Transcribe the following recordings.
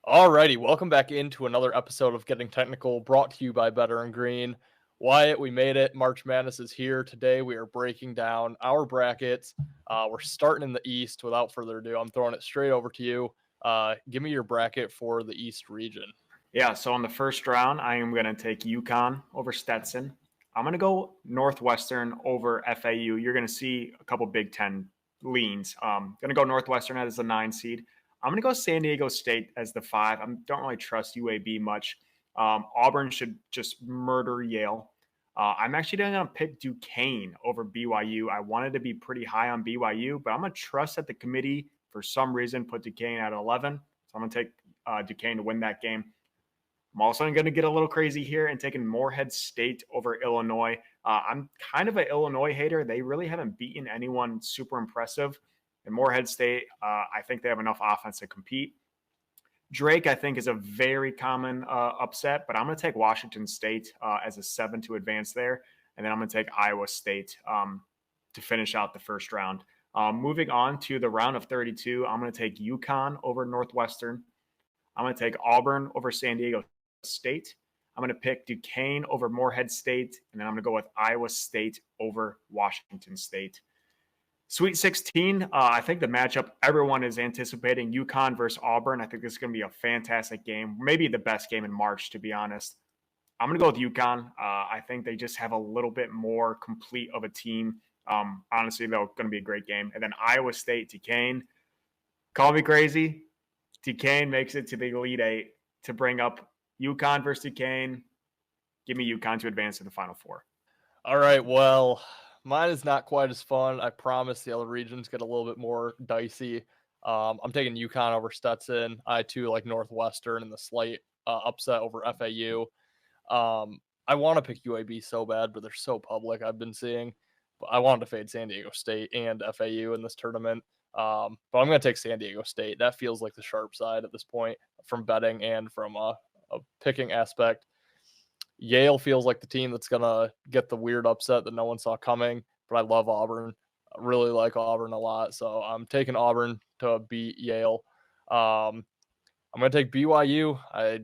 Alrighty, welcome back into another episode of Getting Technical, brought to you by Better and Green. Wyatt, we made it. March Madness is here. Today we are breaking down our brackets. We're starting in the East. Without further ado, I'm throwing it straight over to you. Give me your bracket for the East region. Yeah, so on the first round, I am going to take UConn over Stetson. I'm going to go Northwestern over FAU. You're going to see a couple Big Ten leans. Going to go Northwestern as the 9 seed. I'm going to go San Diego State as the 5. I don't really trust UAB much. Auburn should just murder Yale. I'm actually going to pick Duquesne over BYU. I wanted to be pretty high on BYU, but I'm going to trust that the committee, for some reason, put Duquesne at 11. So I'm going to take Duquesne to win that game. I'm also going to get a little crazy here and taking Morehead State over Illinois. I'm kind of an Illinois hater. They really haven't beaten anyone super impressive. And Morehead State, I think they have enough offense to compete. Drake, I think, is a very common upset, but I'm going to take Washington State as a 7 to advance there. And then I'm going to take Iowa State to finish out the first round. Moving on to the round of 32, I'm going to take UConn over Northwestern. I'm going to take Auburn over San Diego State. I'm going to pick Duquesne over Morehead State, and then I'm going to go with Iowa State over Washington State. Sweet 16, I think the matchup everyone is anticipating, UConn versus Auburn. I think this is going to be a fantastic game, maybe the best game in March, to be honest. I'm going to go with UConn. I think they just have a little bit more complete of a team. Honestly, though, going to be a great game. And then Iowa State, Duquesne. Call me crazy. Duquesne makes it to the Elite Eight. To bring up UConn versus Duquesne, give me UConn to advance to the Final Four. All right, well, mine is not quite as fun. I promise the other regions get a little bit more dicey. I'm taking UConn over Stetson. I, too, like Northwestern and the slight upset over FAU. I want to pick UAB so bad, but they're so public, I've been seeing. But I wanted to fade San Diego State and FAU in this tournament. But I'm going to take San Diego State. That feels like the sharp side at this point from betting and from a picking aspect. Yale feels like the team that's going to get the weird upset that no one saw coming, but I love Auburn. I really like Auburn a lot, so I'm taking Auburn to beat Yale. I'm going to take BYU. I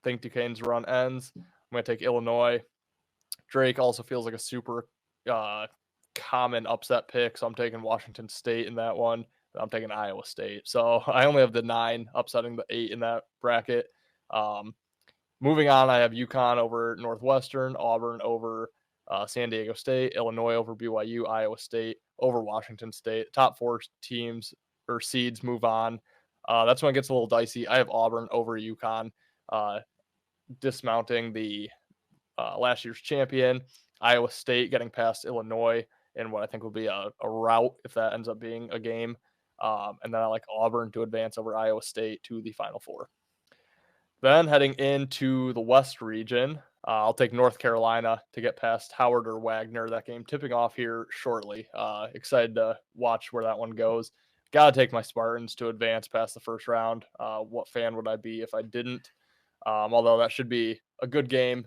think Duquesne's run ends. I'm going to take Illinois. Drake also feels like a super common upset pick, so I'm taking Washington State in that one. I'm taking Iowa State. So I only have the 9 upsetting the 8 in that bracket. Moving on, I have UConn over Northwestern, Auburn over San Diego State, Illinois over BYU, Iowa State over Washington State. Top 4 teams or seeds move on. That's when it gets a little dicey. I have Auburn over UConn, dismounting the last year's champion. Iowa State getting past Illinois in what I think will be a rout if that ends up being a game. And then I like Auburn to advance over Iowa State to the Final Four. Then heading into the West region, I'll take North Carolina to get past Howard or Wagner. That game tipping off here shortly. Excited to watch where that one goes. Got to take my Spartans to advance past the first round. What fan would I be if I didn't? Although that should be a good game.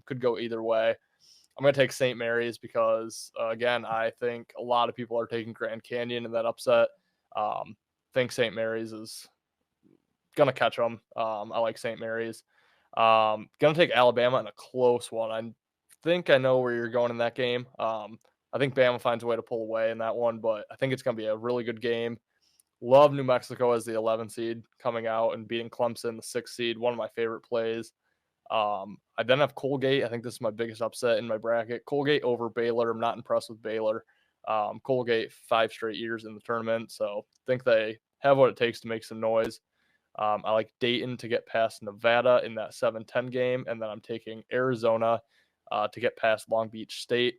Could go either way. I'm going to take St. Mary's because, again, I think a lot of people are taking Grand Canyon in that upset. Think St. Mary's is going to catch them. I like St. Mary's. Going to take Alabama in a close one. I think I know where you're going in that game. I think Bama finds a way to pull away in that one, but I think it's going to be a really good game. Love New Mexico as the 11 seed coming out and beating Clemson, the 6 seed. One of my favorite plays. I then have Colgate. I think this is my biggest upset in my bracket. Colgate over Baylor. I'm not impressed with Baylor. Colgate 5 straight years in the tournament, so I think they have what it takes to make some noise. I like Dayton to get past Nevada in that 7-10 game, and then I'm taking Arizona to get past Long Beach State.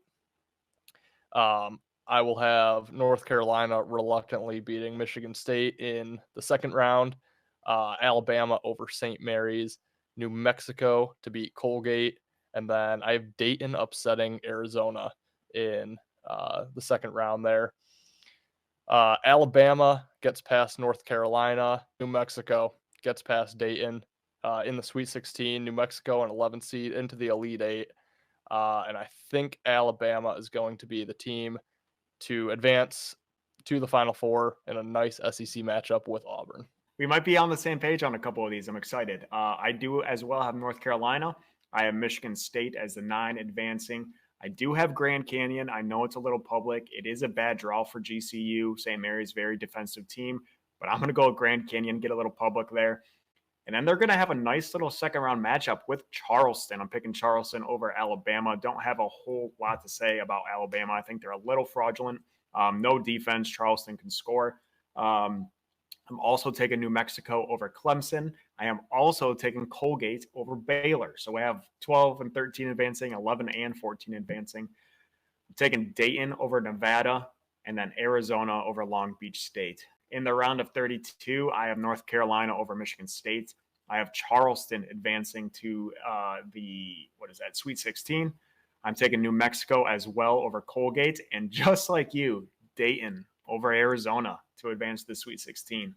I will have North Carolina reluctantly beating Michigan State in the second round, Alabama over St. Mary's, New Mexico to beat Colgate, and then I have Dayton upsetting Arizona in the second round there. Alabama gets past North Carolina. New Mexico gets past Dayton in the Sweet 16. New Mexico, an 11 seed, into the Elite Eight. And I think Alabama is going to be the team to advance to the Final Four in a nice SEC matchup with Auburn. We might be on the same page on a couple of these. I'm excited. I do as well have North Carolina. I have Michigan State as the 9 advancing. I do have Grand Canyon. I know it's a little public. It is a bad draw for GCU. St. Mary's very defensive team, but I'm going to go with Grand Canyon, get a little public there. And then they're going to have a nice little second round matchup with Charleston. I'm picking Charleston over Alabama. Don't have a whole lot to say about Alabama. I think they're a little fraudulent. No defense. Charleston can score. I'm also taking New Mexico over Clemson. I am also taking Colgate over Baylor. So we have 12 and 13 advancing, 11 and 14 advancing. I'm taking Dayton over Nevada, and then Arizona over Long Beach State. In the round of 32, I have North Carolina over Michigan State. I have Charleston advancing to Sweet 16. I'm taking New Mexico as well over Colgate. And just like you, Dayton over Arizona to advance to the Sweet 16.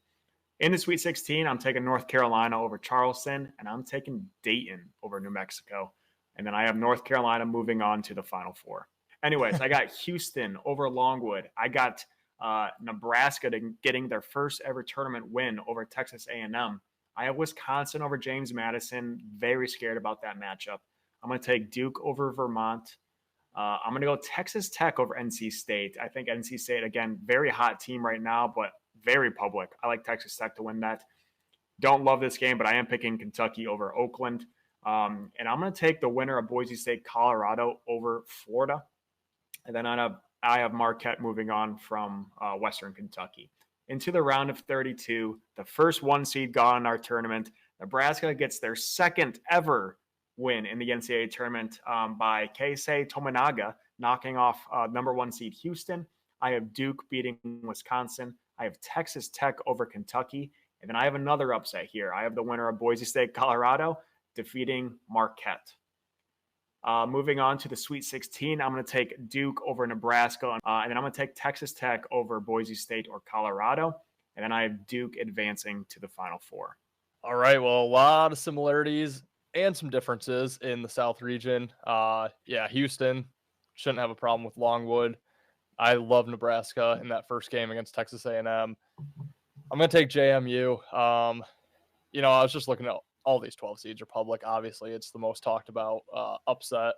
In the Sweet 16, I'm taking North Carolina over Charleston, and I'm taking Dayton over New Mexico. And then I have North Carolina moving on to the Final Four. Anyways, I got Houston over Longwood. I got Nebraska getting their first ever tournament win over Texas A&M. I have Wisconsin over James Madison. Very scared about that matchup. I'm going to take Duke over Vermont. I'm going to go Texas Tech over NC State. I think NC State, again, very hot team right now, but very public. I like Texas Tech to win that. Don't love this game, but I am picking Kentucky over Oakland. And I'm going to take the winner of Boise State, Colorado over Florida. And then I have Marquette moving on from Western Kentucky. Into the round of 32, the first 1 seed gone in our tournament. Nebraska gets their second ever win in the NCAA tournament by Keisei Tominaga, knocking off number 1 seed Houston. I have Duke beating Wisconsin. I have Texas Tech over Kentucky. And then I have another upset here. I have the winner of Boise State, Colorado, defeating Marquette. Moving on to the Sweet 16, I'm going to take Duke over Nebraska. And then I'm going to take Texas Tech over Boise State or Colorado. And then I have Duke advancing to the Final Four. All right. Well, a lot of similarities and some differences in the South region. Houston shouldn't have a problem with Longwood. I love Nebraska in that first game against Texas A&M. I'm going to take JMU. I was just looking at all these 12 seeds are public. Obviously, it's the most talked about upset.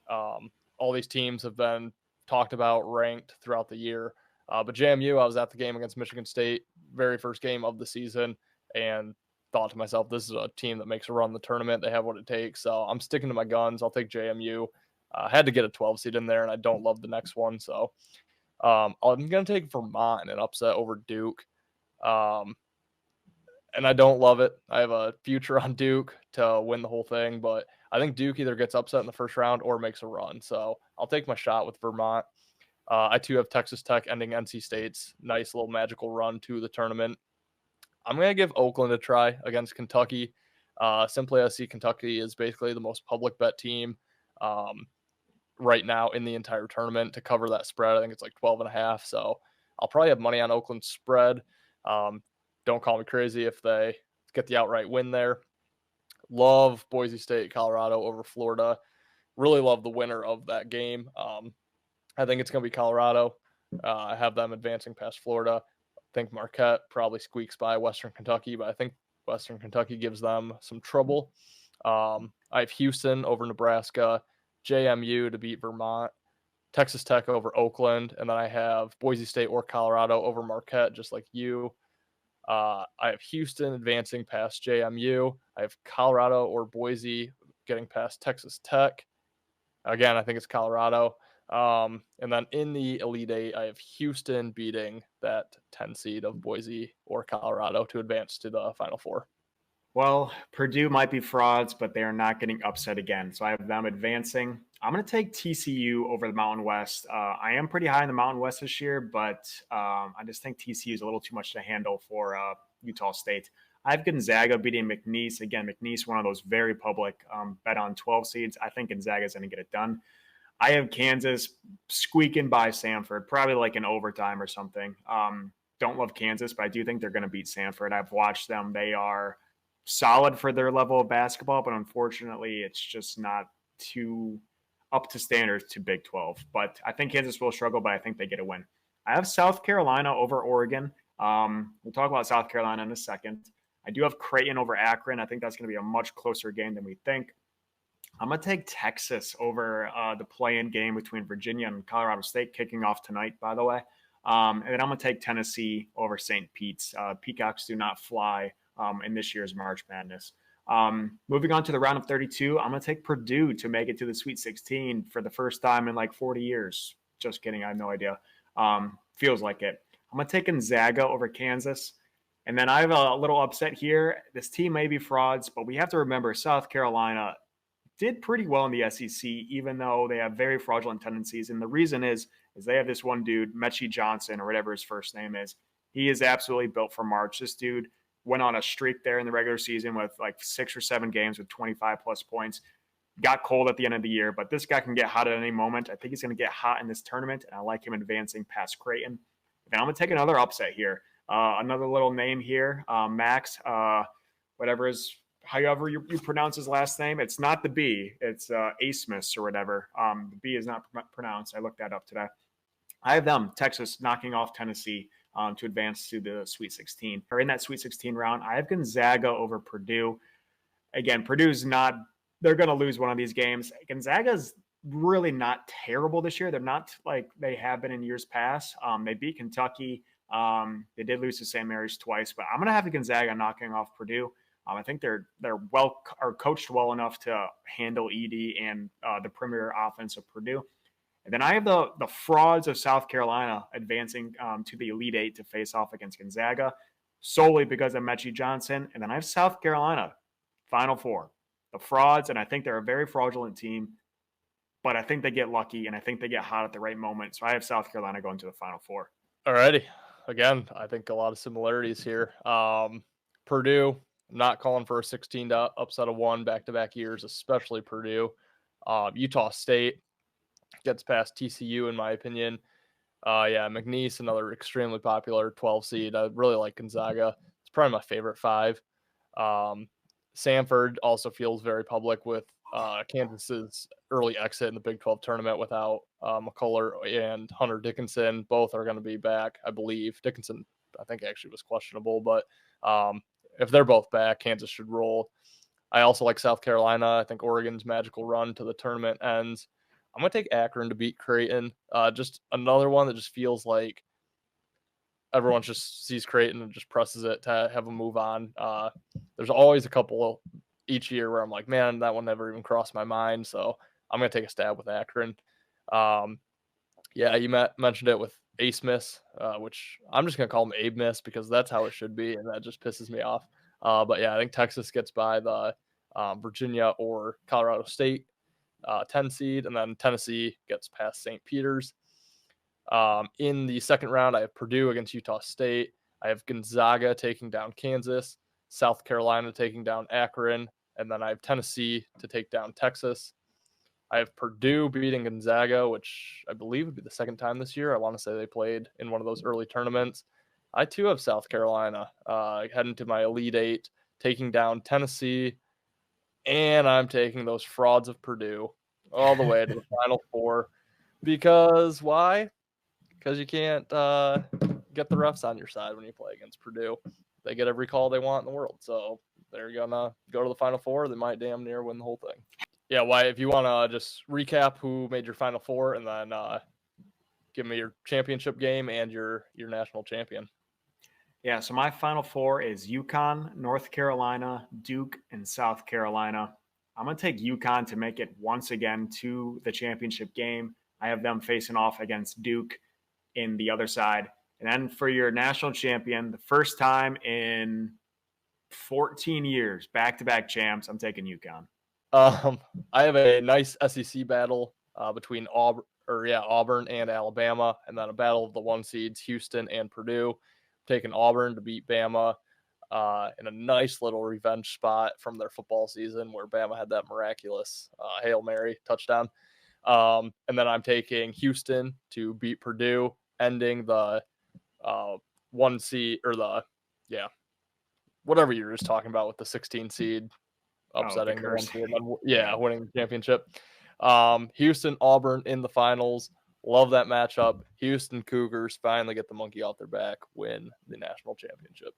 All these teams have been talked about, ranked throughout the year. But JMU, I was at the game against Michigan State, very first game of the season, and thought to myself, this is a team that makes a run the tournament. They have what it takes. So I'm sticking to my guns. I'll take JMU. I had to get a 12 seed in there, and I don't love the next one. So I'm going to take Vermont in an upset over Duke. And I don't love it. I have a future on Duke to win the whole thing, but I think Duke either gets upset in the first round or makes a run. So I'll take my shot with Vermont. I too have Texas Tech ending NC State's nice little magical run to the tournament. I'm going to give Oakland a try against Kentucky. Simply, I see Kentucky is basically the most public bet team right now in the entire tournament to cover that spread. I think it's like 12.5. So I'll probably have money on Oakland's spread. Don't call me crazy if they get the outright win there. Love Boise State, Colorado over Florida. Really love the winner of that game. I think it's going to be Colorado. I have them advancing past Florida. I think Marquette probably squeaks by Western Kentucky, but I think Western Kentucky gives them some trouble. I have Houston over Nebraska, JMU to beat Vermont, Texas Tech over Oakland, and then I have Boise State or Colorado over Marquette, just like you. I have Houston advancing past JMU. I have Colorado or Boise getting past Texas Tech. Again, I think it's Colorado. And then in the Elite Eight, I have Houston beating that 10 seed of Boise or Colorado to advance to the Final Four. Well, Purdue might be frauds, but they are not getting upset again. So I have them advancing. I'm going to take TCU over the Mountain West. I am pretty high in the Mountain West this year, but I just think TCU is a little too much to handle for Utah State. I have Gonzaga beating McNeese. Again, McNeese, one of those very public bet on 12 seeds. I think Gonzaga is going to get it done. I have Kansas squeaking by Samford, probably like in overtime or something. Don't love Kansas, but I do think they're going to beat Samford. I've watched them. They are solid for their level of basketball, but unfortunately it's just not too up to standards to Big 12. But I think Kansas will struggle, but I think they get a win. I have South Carolina over Oregon. We'll talk about South Carolina in a second. I do have Creighton over Akron. I think that's going to be a much closer game than we think. I'm going to take Texas over the play-in game between Virginia and Colorado State, kicking off tonight, by the way. And then I'm going to take Tennessee over St. Pete's. Peacocks do not fly in this year's March Madness. Moving on to the round of 32, I'm going to take Purdue to make it to the Sweet 16 for the first time in like 40 years. Just kidding. I have no idea. Feels like it. I'm going to take Gonzaga over Kansas. And then I have a little upset here. This team may be frauds, but we have to remember South Carolina did pretty well in the SEC, even though they have very fraudulent tendencies. And the reason is they have this one dude, Mechie Johnson, or whatever his first name is. He is absolutely built for March. This dude went on a streak there in the regular season with like 6 or 7 games with 25 plus points. Got cold at the end of the year, but this guy can get hot at any moment. I think he's going to get hot in this tournament, and I like him advancing past Creighton. And I'm going to take another upset here. Another little name here, Max, whatever is, however you pronounce his last name. It's not the B, it's Asmus or whatever. The B is not pronounced. I looked that up today. I have them, Texas, knocking off Tennessee to advance to the Sweet 16. Or in that Sweet 16 round, I have Gonzaga over Purdue. Again, Purdue's not, they're going to lose one of these games. Gonzaga's really not terrible this year. They're not like they have been in years past. They beat Kentucky. They did lose to St. Mary's twice, but I'm going to have Gonzaga knocking off Purdue. I think they're well are coached well enough to handle Edey and the premier offense of Purdue. And then I have the frauds of South Carolina advancing to the Elite Eight to face off against Gonzaga solely because of Mechie Johnson. And then I have South Carolina, Final Four. The frauds, and I think they're a very fraudulent team, but I think they get lucky, and I think they get hot at the right moment. So I have South Carolina going to the Final Four. Alrighty. Again, I think a lot of similarities here. Purdue, I'm not calling for a 16 to upset of 1 back-to-back years, especially Purdue. Utah State gets past TCU, in my opinion. McNeese, another extremely popular 12 seed. I really like Gonzaga. It's probably my favorite 5. Samford also feels very public with Kansas's early exit in the Big 12 tournament without McCullough and Hunter Dickinson. Both are going to be back, I believe. Dickinson, I think, actually was questionable, but if they're both back, Kansas should roll. I also like South Carolina. I think Oregon's magical run to the tournament ends. I'm going to take Akron to beat Creighton. Just another one that just feels like everyone just sees Creighton and just presses it to have a move on. There's always a couple each year where I'm like, man, that one never even crossed my mind. So I'm going to take a stab with Akron. You mentioned it with Ace Miss, which I'm just going to call him Abe Miss because that's how it should be. And that just pisses me off. I think Texas gets by the Virginia or Colorado State 10 seed, and then Tennessee gets past St. Peter's. In the second round, I have Purdue against Utah State. I have Gonzaga taking down Kansas, South Carolina taking down Akron, and then I have Tennessee to take down Texas. I have Purdue beating Gonzaga, which I believe would be the second time this year. I want to say they played in one of those early tournaments. I too have South Carolina heading to my Elite Eight, taking down Tennessee, and I'm taking those frauds of Purdue all the way to the Final Four. Because why? Because you can't get the refs on your side when you play against Purdue. They get every call they want in the world. So they're going to go to the Final Four. They might damn near win the whole thing. Yeah, Wyatt, if you want to just recap who made your Final Four and then give me your championship game and your national champion. Yeah, so my Final Four is UConn, North Carolina, Duke, and South Carolina. I'm going to take UConn to make it once again to the championship game. I have them facing off against Duke in the other side. And then for your national champion, the first time in 14 years, back-to-back champs, I'm taking UConn. I have a nice SEC battle between Auburn and Alabama, and then a battle of the 1 seeds, Houston and Purdue. Taking Auburn to beat Bama in a nice little revenge spot from their football season where Bama had that miraculous Hail Mary touchdown. And then I'm taking Houston to beat Purdue, ending the 1 seed or whatever you were just talking about with the 16 seed upsetting the 1 seed, winning the championship. Houston, Auburn in the finals. Love that matchup. Houston Cougars finally get the monkey off their back, win the national championship.